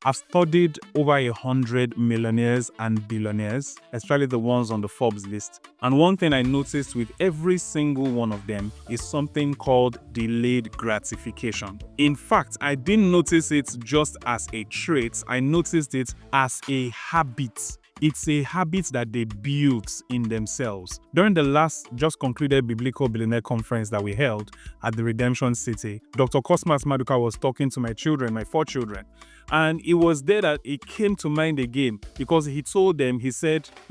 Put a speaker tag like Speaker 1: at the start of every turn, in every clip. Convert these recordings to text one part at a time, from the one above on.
Speaker 1: I've studied over 100 millionaires and billionaires, especially the ones on the Forbes list. And one thing I noticed with every single one of them is something called delayed gratification. In fact, I didn't notice it just as a trait, I noticed it as a habit. It's a habit that they built in themselves. During the last just concluded Biblical Billionaire conference that we held at the Redemption City, Dr. Cosmas Maduka was talking to my children, my 4 children. And it was there that it came to mind again because he told them, he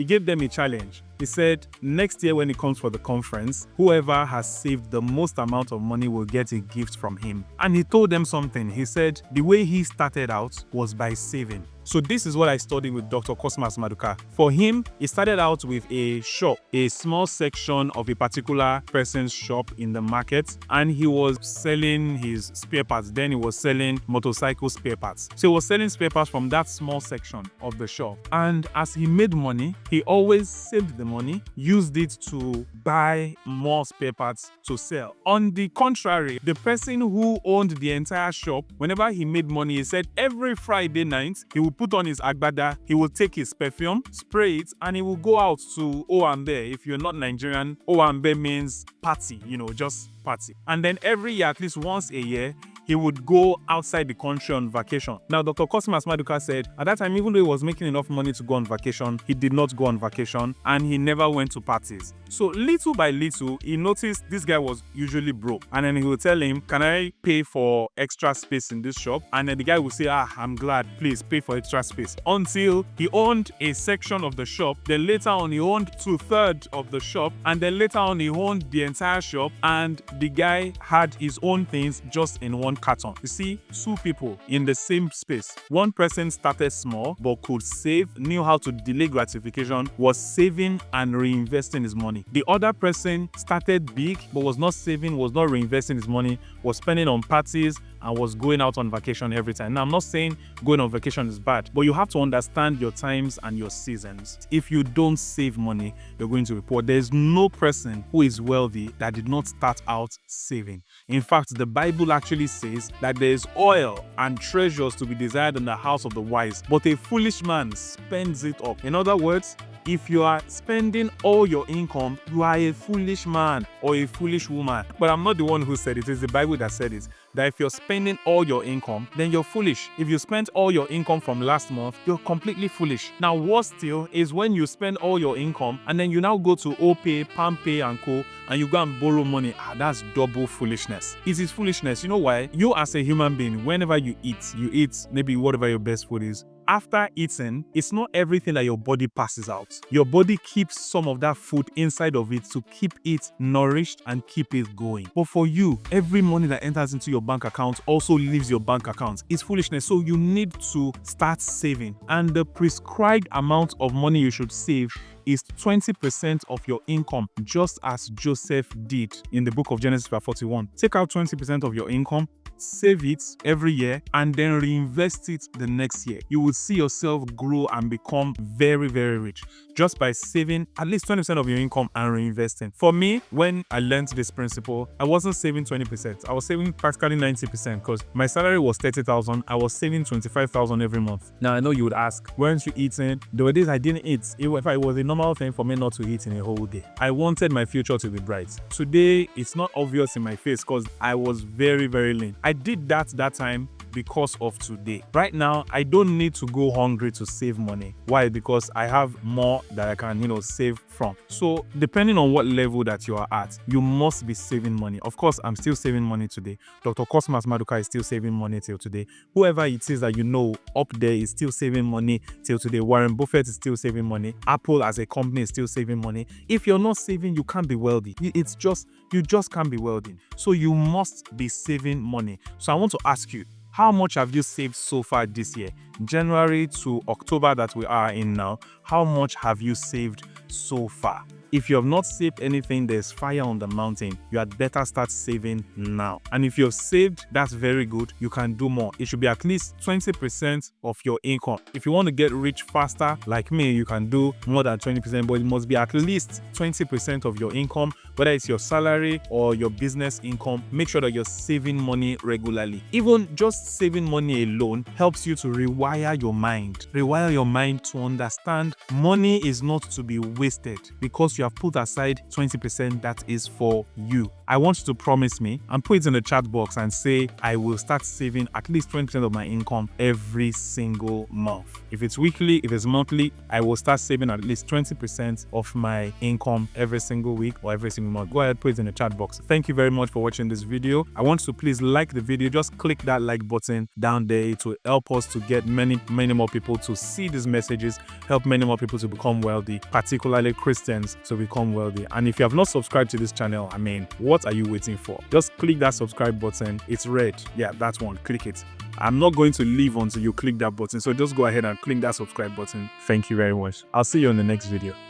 Speaker 1: gave them a challenge. He said, next year when he comes for the conference, whoever has saved the most amount of money will get a gift from him. And he told them something. He said, the way he started out was by saving. So this is what I studied with Dr. Cosmas Maduka. For him, he started out with a shop, a small section of a particular person's shop in the market, and he was selling his spare parts. Then he was selling motorcycle spare parts. So he was selling spare parts from that small section of the shop. And as he made money, he always saved the money, used it to buy more spare parts to sell. On the contrary, the person who owned the entire shop, whenever he made money, he said every Friday night, he would put on his agbada, he will take his perfume, spray it, and he will go out to Owambe. If you're not Nigerian, Owambe means party, just party. And then every year, at least once a year, he would go outside the country on vacation. Now, Dr. Cosmas Maduka said, at that time, even though he was making enough money to go on vacation, he did not go on vacation and he never went to parties. So little by little, he noticed this guy was usually broke. And then he would tell him, can I pay for extra space in this shop? And then the guy would say, I'm glad, please pay for extra space. Until he owned a section of the shop. Then later on, he owned 2/3 of the shop. And then later on, he owned the entire shop. And the guy had his own things just in one carton. You see, 2 people in the same space. One person started small but could save, knew how to delay gratification, was saving and reinvesting his money. The other person started big but was not saving, was not reinvesting his money, was spending on parties and was going out on vacation every time. Now, I'm not saying going on vacation is bad, but you have to understand your times and your seasons. If you don't save money, you're going to report. There's no person who is wealthy that did not start out saving. In fact, the Bible actually says that there is oil and treasures to be desired in the house of the wise, but a foolish man spends it up. In other words, if you are spending all your income, you are a foolish man or a foolish woman. But I'm not the one who said it. It's the Bible that said it. That if you're spending all your income, then you're foolish. If you spent all your income from last month, you're completely foolish. Now, worse still is when you spend all your income and then you now go to OPay, PalmPay and Co. and you go and borrow money. That's double foolishness. It is foolishness. You know why? You as a human being, whenever you eat maybe whatever your best food is. After eating, it's not everything that your body passes out. Your body keeps some of that food inside of it to keep it nourished and keep it going. But for you, every money that enters into your bank account also leaves your bank account. It's foolishness. So you need to start saving. And the prescribed amount of money you should save is 20% of your income, just as Joseph did in the book of Genesis chapter 41. Take out 20% of your income, save it every year, and then reinvest it the next year. You will see yourself grow and become very, very rich just by saving at least 20% of your income and reinvesting. For me, when I learned this principle, I wasn't saving 20%. I was saving practically 90% because my salary was 30,000. I was saving 25,000 every month. Now, I know you would ask, weren't you eating? There were days I didn't eat. If it was a normal thing for me not to eat in a whole day. I wanted my future to be bright. Today, it's not obvious in my face because I was very, very lean. I did that time because of today. Right now, I don't need to go hungry to save money. Why? Because I have more that I can, save from. So depending on what level that you are at, you must be saving money. Of course, I'm still saving money today. Dr. Cosmas Maduka is still saving money till today. Whoever it is that up there is still saving money till today. Warren Buffett is still saving money. Apple as a company is still saving money. If you're not saving, you can't be wealthy. You just can't be wealthy. So you must be saving money. So I want to ask you, how much have you saved so far this year? January to October that we are in now, how much have you saved so far. If you have not saved anything, there's fire on the mountain. You had better start saving now. And if you've saved, that's very good. You can do more. It should be at least 20% of your income. If you want to get rich faster, like me, you can do more than 20%, but it must be at least 20% of your income, whether it's your salary or your business income. Make sure that you're saving money regularly. Even just saving money alone helps you to rewire your mind. Rewire your mind to understand money is not to be wasted because you have put aside 20% that is for you. I want you to promise me and put it in the chat box and say, I will start saving at least 20% of my income every single month. If it's weekly, if it's monthly, I will start saving at least 20% of my income every single week or every single month. Go ahead, put it in the chat box. Thank you very much for watching this video. I want you to please like the video. Just click that like button down there. It will help us to get many more people to see these messages, help many more people to become wealthy, particularly Christians to become wealthy. And if you have not subscribed to this channel, I mean, what are you waiting for? Just click that subscribe button. It's red. Yeah, that one. Click it. I'm not going to leave until you click that button. So just go ahead and click that subscribe button. Thank you very much. I'll see you in the next video.